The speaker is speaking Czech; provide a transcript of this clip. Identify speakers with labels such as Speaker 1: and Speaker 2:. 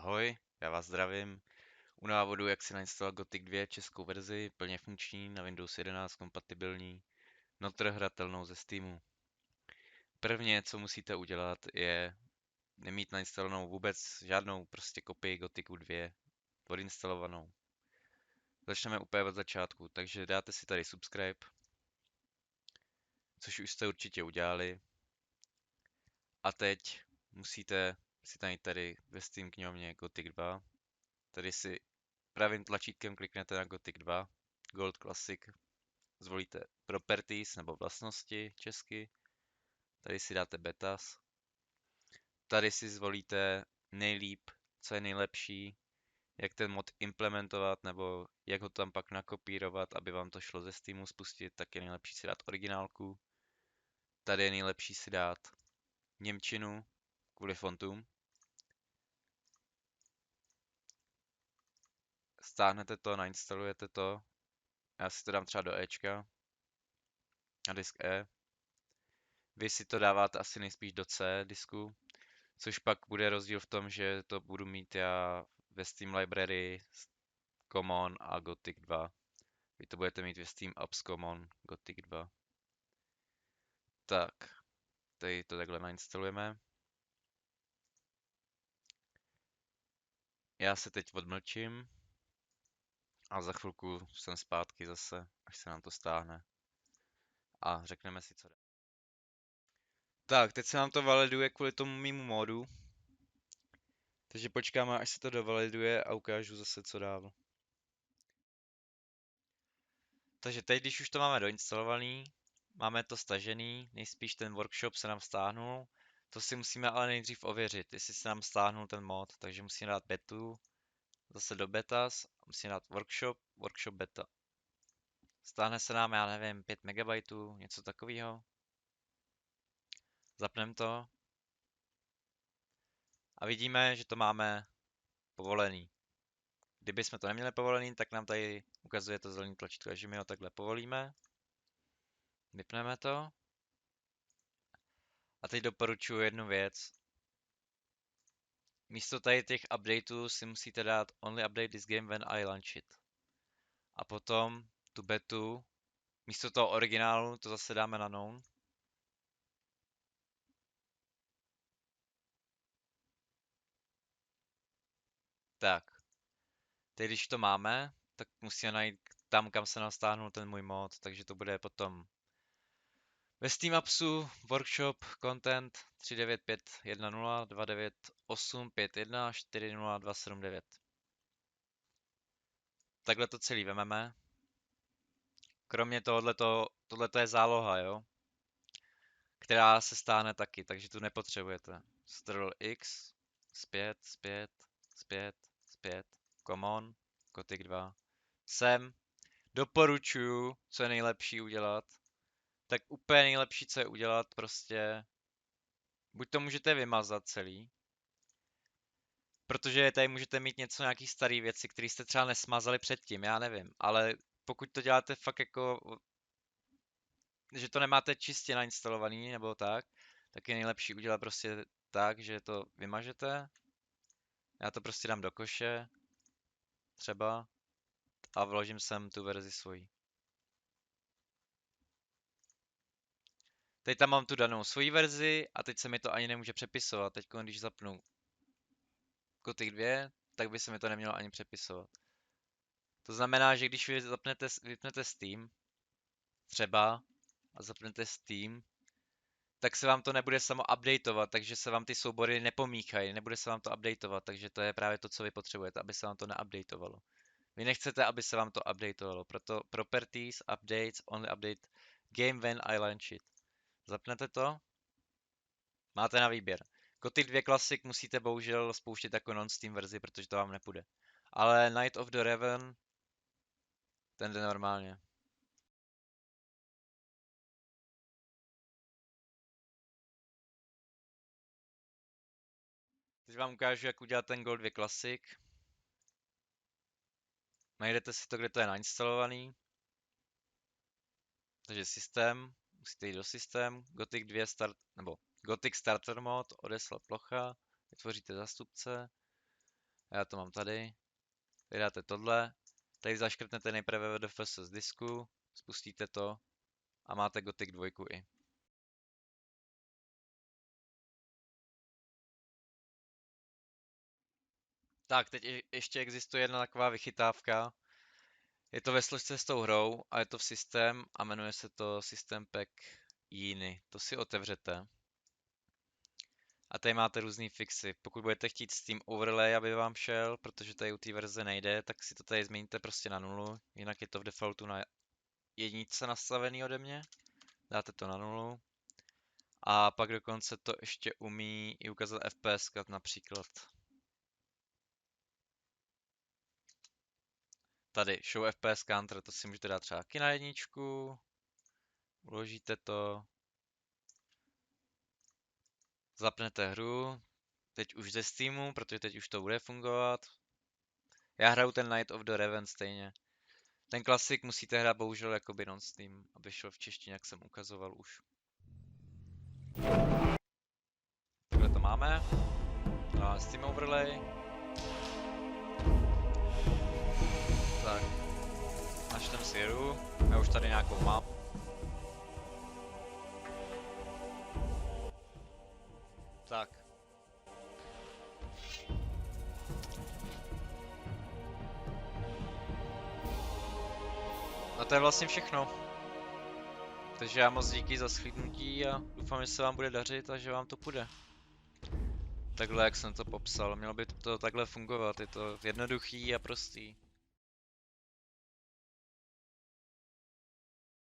Speaker 1: Ahoj, já vás zdravím. U návodu, jak si nainstalovat Gothic 2 českou verzi, plně funkční, na Windows 11 kompatibilní, notr hratelnou ze Steamu. Prvně, co musíte udělat, je nemít nainstalovanou vůbec žádnou prostě kopii Gothicu 2 odinstalovanou. Začneme úplně od začátku, takže dáte si tady subscribe, což už jste určitě udělali. A teď musíte si najít tady ve Steam knihovně Gothic 2. Tady si pravým tlačítkem kliknete na Gothic 2, Gold Classic, zvolíte Properties nebo vlastnosti česky, tady si dáte Betas, tady si zvolíte nejlíp, co je nejlepší, jak ten mod implementovat nebo jak ho tam pak nakopírovat, aby vám to šlo ze Steamu spustit, tak je nejlepší si dát originálku. Tady je nejlepší si dát němčinu kvůli fontům. Stáhnete to, nainstalujete to. Já si to dám třeba do Ečka, na disk E. Vy si to dáváte asi nejspíš do C disku, což pak bude rozdíl v tom, že to budu mít já ve Steam Library Common a Gothic 2. Vy to budete mít ve Steam Apps Common Gothic 2. Tak, tady to takhle nainstalujeme. Já se teď odmlčím a za chvilku jsem zpátky zase, až se nám to stáhne. A řekneme si, co dá. Tak, teď se nám to validuje kvůli tomu mému módu. Takže počkáme, až se to dovaliduje a ukážu zase, co dál. Takže teď, když už to máme doinstalovaný, máme to stažený, nejspíš ten workshop se nám stáhnul. To si musíme ale nejdřív ověřit, jestli se nám stáhnul ten mod, takže musíme dát betu, zase do betas, musíme dát workshop beta. Stáhne se nám, já nevím, 5 MB, něco takového. Zapneme to a vidíme, že to máme povolený. Kdyby jsme to neměli povolený, tak nám tady ukazuje to zelený tlačítko, takže my ho takhle povolíme. Vypneme to. A teď doporučuji jednu věc. Místo tady těch updateů si musíte dát only update this game when I launch it. A potom tu betu, místo toho originálu, to zase dáme na known. Tak. Teď když to máme, tak musíme najít tam, kam se nám stáhnul ten můj mod, takže to bude potom ve Steam Appsu Workshop Content 39510 29851 40279. Takhle to celý vememe. Kromě tohleto je záloha, jo? Která se stáhne taky, takže tu nepotřebujete. Ctrl X, zpět, zpět, zpět, zpět, Common, Gothic 2. Sem doporučuju, co je nejlepší udělat. Tak úplně nejlepší, co je udělat, prostě buď to můžete vymazat celý, protože tady můžete mít nějaký starý věci, které jste třeba nesmazali předtím, já nevím, ale pokud to děláte fakt jako, že to nemáte čistě nainstalovaný nebo tak je nejlepší udělat prostě tak, že to vymažete. Já to prostě dám do koše, třeba, a vložím sem tu verzi svojí. Teď tam mám tu danou svoji verzi a teď se mi to ani nemůže přepisovat. Teď, když zapnu Gothic 2, tak by se mi to nemělo ani přepisovat. To znamená, že když vy vypnete Steam, třeba, a zapnete Steam, tak se vám to nebude samo updateovat, takže se vám ty soubory nepomíchají, nebude se vám to updateovat, takže to je právě to, co vy potřebujete, aby se vám to neupdateovalo. Vy nechcete, aby se vám to updateovalo, proto Properties, Updates, Only Update, Game when I launch it. Zapnete to, máte na výběr. Gothic 2 Classic musíte bohužel spouštět jako non-Steam verzi, protože to vám nepůjde. Ale Night of the Raven, ten jde normálně. Teď vám ukážu, jak udělat ten Gold 2 Classic. Najdete si to, kde to je nainstalovaný. Takže systém, musíte jít do systém, Gothic 2 start, nebo Gothic Starter mod, odeslat plocha, vytvoříte zástupce. Já to mám tady. Vydáte tohle. Tady zaškrtnete nejprve VDFS z disku, spustíte to a máte Gothic 2 i. Tak, teď ještě existuje jedna taková vychytávka. Je to ve složce s tou hrou a je to v systém a jmenuje se to System Pack Jiny. To si otevřete. A tady máte různé fixy. Pokud budete chtít Steam Overlay, aby vám šel, protože tady u té verze nejde, tak si to tady změníte prostě na 0. Jinak je to v defaultu na jedničce nastavený ode mě. Dáte to na 0. A pak dokonce to ještě umí i ukázat FPS například. Tady Show FPS Counter, to si můžete dát třeba taky na jedničku. Uložíte to. Zapnete hru. Teď už ze Steamu, protože teď už to bude fungovat. Já hraju ten Night of the Raven stejně. Ten klasik musíte hrát bohužel jakoby non-Steam, aby šel v češtině, jak jsem ukazoval už. Takhle to máme. A Steam Overlay. Tak. Načtem si hru. Já už tady nějakou mám. Tak. A to je vlastně všechno. Takže já moc díky za shlédnutí a doufám, že se vám bude dařit a že vám to půjde. Takhle, jak jsem to popsal, mělo by to takhle fungovat, je to jednoduchý a prostý.